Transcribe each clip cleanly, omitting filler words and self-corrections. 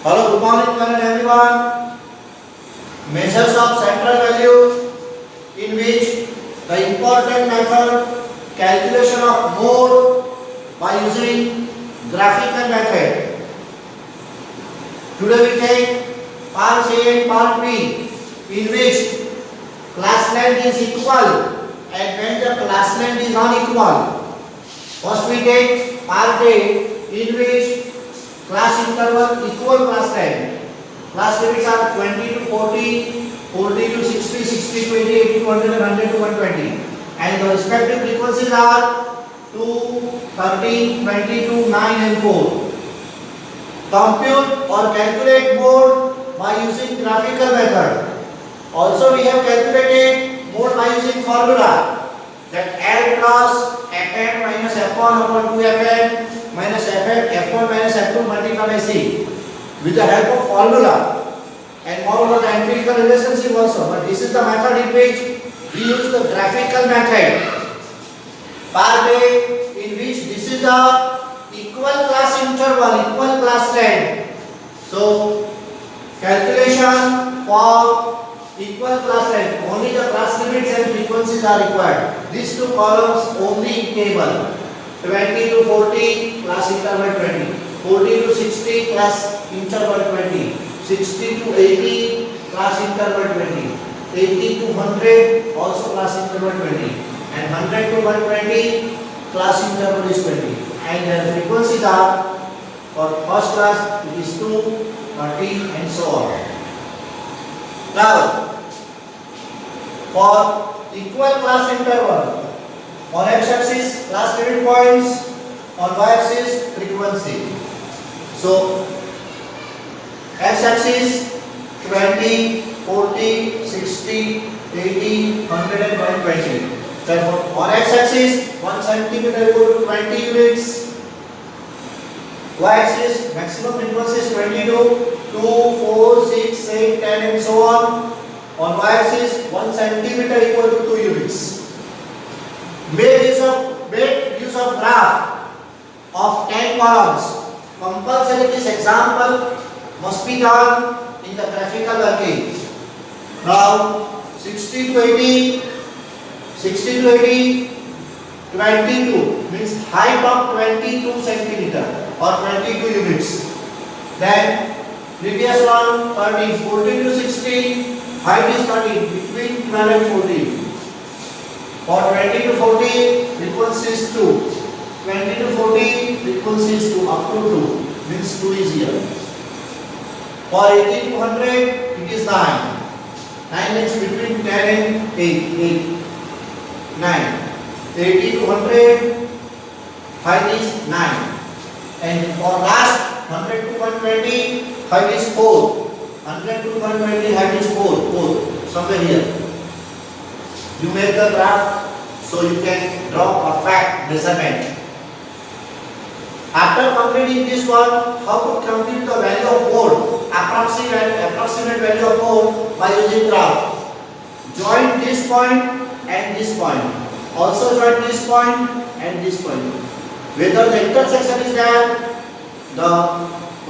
Hello, good morning, one and everyone. Measures of central values, in which the important method calculation of mode by using graphical method. Today we take part A and part B, in which class length is equal and when the class length is unequal. First we take part A, in which class interval equal class length. Class limits are 20 to 40, 40 to 60, 60 to 80, 80 to 100 and 100 to 120. And the respective frequencies are 2, 13, 20 to 9 and 4. Compute or calculate mode by using graphical method. Also we have calculated mode by using formula, that L plus Fn minus F1 upon 2Fn minus Fn F1 minus F2 multiplied by C with the help of formula, and moreover the empirical relationship also. But this is the method in which we use the graphical method. Part A, in which this is the equal class interval, equal class length. So calculation for equal class length, only the class limits and frequencies are required. These two columns only in table. 20 to 40 class interval 20, 40 to 60 class interval 20, 60 to 80 class interval 20, 80 to 100 also class interval 20, and 100 to 120 class interval is 20. And the frequencies are, for first class it is 2, 30 and so on. Now for equal class interval, on x-axis class limit points, on y-axis frequency. So x-axis 20, 40, 60, 80, 100 and 120. Therefore on x-axis 1 centimeter equal to 20 units. Y-axis maximum frequency is 22, 2, 4, 6, 8, 10 and so on. On y-axis 1 centimeter equal to 2 units. Make use of graph of 10 columns. Compulsory this example must be done in the graphical working. Now 60 to 80, 60 to 80, 22 means height of 22 centimeter or 22 units. Then previous one 30, 40 to 60, height is 30, between 12 and 14. For 20 to 40, frequency is 2. 20 to 40, frequency is 2, up to 2, means 2 is here. For 80 to 100, it is 9. 9 means between 10 and 8, 9. 80 to 100, height is 9. And for last, 100 to 120, height is 4. 100 to 120, height is 4, somewhere here. You make the graph so you can draw perfect measurement. After completing this one, how to compute the value of mode, approximate value of mode by using graph. Join this point and this point. Also join this point and this point. Whether the intersection is there, the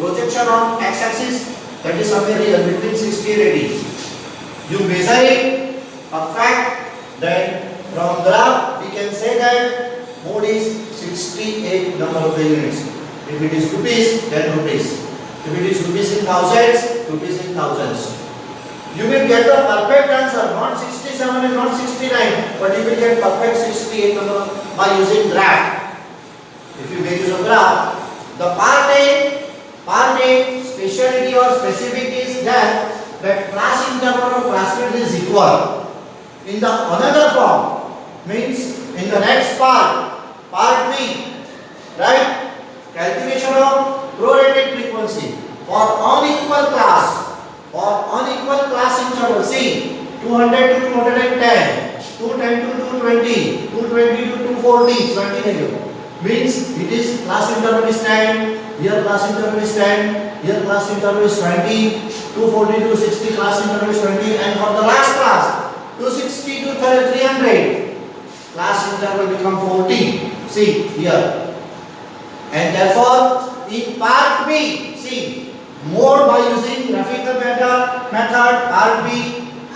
projection on x-axis, that is somewhere here between 60 and 80. You measure it perfect. Then from graph we can say that mode is 68 number of the units. If it is rupees, then rupees. If it is rupees in thousands, rupees in thousands. You will get the perfect answer, not 67 and not 69, but you will get perfect 68 number by using graph. If you make use of graph, the part A speciality or specific is that class interval of class limit is equal. In the another form, means in the next part B, right? Calculation of prorated frequency for unequal class interval. See, 200 to 210, 210 to 220, 220 to 240, 20 means it is class interval is 10, here class interval is 10, here class interval is 20, 240 to 60 class interval is 20, and for the last class 260 to 300 class interval become 40. See here. And therefore in part B, see mode by using graphical method RB.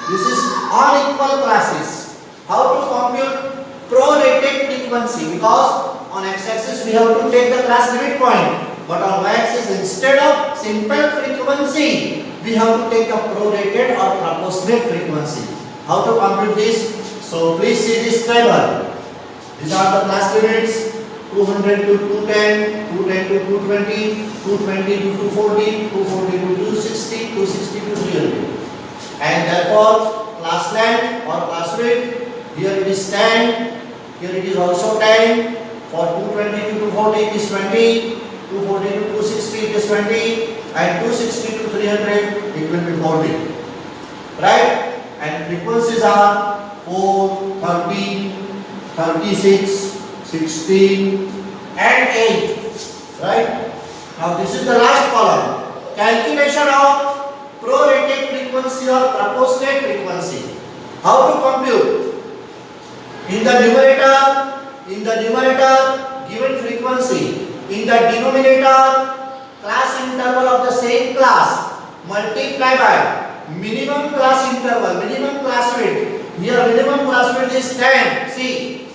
This is unequal classes. How to compute prorated frequency? Because on x-axis we have to take the class limit point, but on y-axis instead of simple frequency we have to take the prorated or proportionate frequency. How to compute this? So please see this table. These are the class limits: 200 to 210, 210 to 220, 220 to 240, 240 to 260, 260 to 300. And therefore class length or class width, here it is 10, here it is also 10. For 220 to 240 it is 20, 240 to 260 it is 20, and 260 to 300 it will be 40. Right? And frequencies are 4, 30, 36, 16 and 8. Right? Now this is the last column. Calculation of prorated frequency or proportionate frequency. How to compute? In the numerator given frequency, in the denominator class interval of the same class multiplied by minimum class interval, minimum class width. Here minimum class width is 10. See,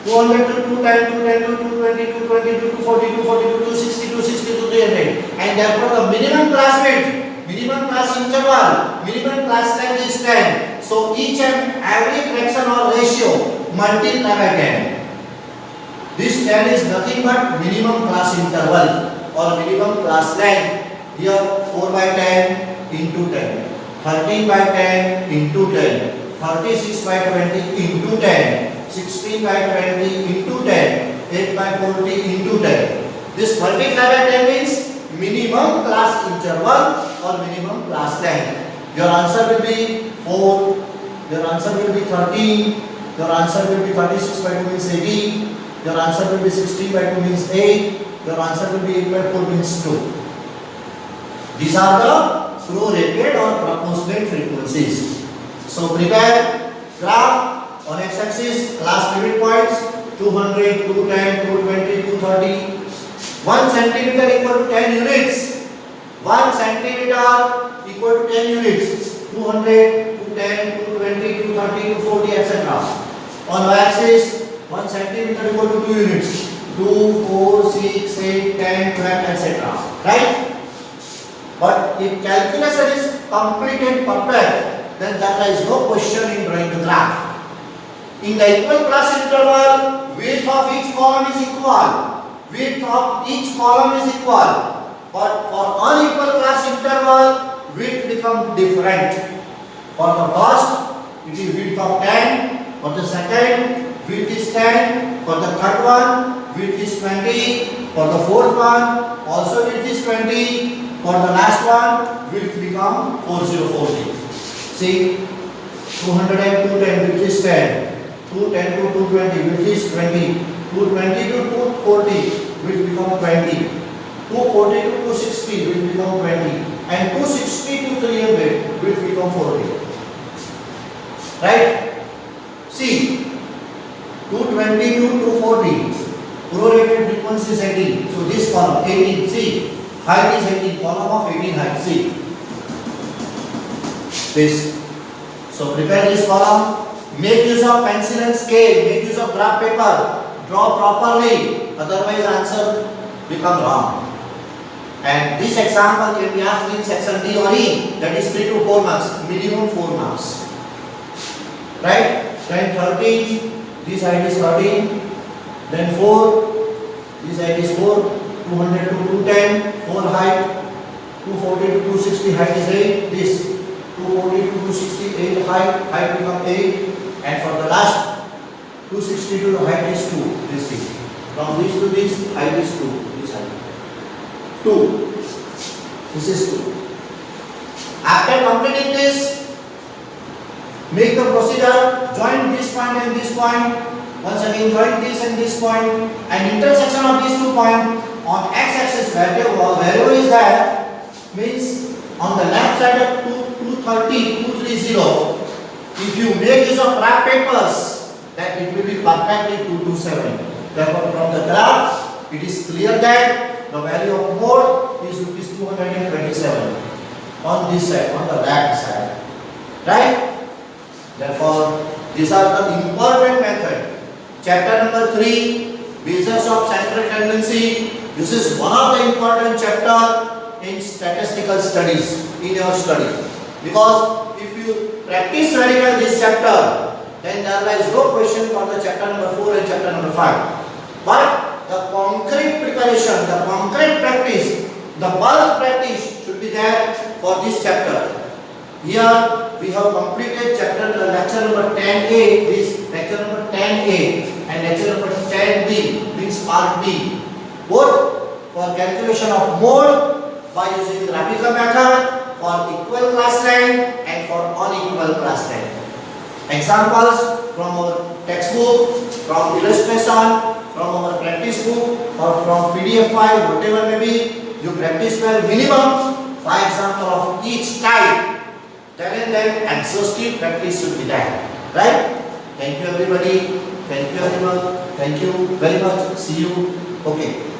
200 to 210, 210 to 220, 220 to 240, 240 to 260, 260 to 300. And therefore the minimum class width, minimum class interval, minimum class length is 10. So each and every fraction or ratio multiply by 10. This 10 is nothing but minimum class interval or minimum class length. Here 4 by 10 into 10, 13 by 10 into 10, 36 by 20 into 10, 16 by 20 into 10, 8 by 40 into 10. This multiply by 10 means minimum class interval or minimum class length. Your answer will be 4, your answer will be 13, your answer will be 36 by 2 means 18, your answer will be 16 by 2 means 8, your answer will be 8 by 4 means 2. These are the prorated or proportionate frequencies. So prepare graph on x-axis, class limit points 200, 210, 220, 230. 1 centimeter equal to 10 units. 1 centimeter equal to 10 units. 200, 210, 220, 230, 240, etc. On y-axis, 1 centimeter equal to 2 units. 2, 4, 6, 8, 10, 12, etc. Right? But if calculation is complete and perfect, then there is no question in drawing the graph. In the equal class interval, width of each column is equal. Width of each column is equal. But for unequal class interval, width becomes different. For the first, it is width of 10. For the second, width is 10. For the third one, width is 20. For the fourth one, also width is 20. For the last one, width become 4040. See, 200 and 210, width is 10. 210 to 220, width is 20. 220 to 240, width become 20. 240 to 260, width become 20. And 260 to 300, width become 40. Right? See, 220 to 240, prorated frequency is 18. So this column, 18, see. Height is 18, column of 18 height, see. This. So prepare this column. Make use of pencil and scale. Make use of graph paper. Draw properly. Otherwise answer become wrong. And this example can be asked in section D or E. That is 3 to 4 marks. Minimum 4 marks. Right? Then 13. This height is 13. Then 4. This height is 4. 200 to 210, 4 height, 240 to 260 height is 8, this 240 to 260, 8 height become 8, and for the last 260 to the height is 2, this thing. From this to this, height is 2, this height. 2, this is 2. After completing this, make the procedure, join this point and this point, once again join this and this point, and intersection of these 2 points. On x-axis wherever is that means on the left side of 230, 230, if you make use of graph papers, then it will be perfectly 227. Therefore from the graph it is clear that the value of mode is rupees 227 on this side, on the right side, right? Therefore, these are the important method. Chapter number 3, basis of central tendency. This is one of the important chapter in statistical studies, in your study. Because if you practice very well this chapter, then there is no question for the chapter number 4 and chapter number 5. But the concrete preparation, the concrete practice, the bulk practice should be there for this chapter. Here we have completed lecture number 10A, this lecture number 10A and lecture number 10B, means part B. Both for calculation of mode by using graphical method, for equal class length and for unequal class length. Examples from our textbook, from illustration, from our practice book or from PDF file, whatever may be, you practice well minimum 5 examples of each type. Then exhaustive practice should be there. Right? Thank you everybody. Thank you everyone. Thank you very much. See you. Okay.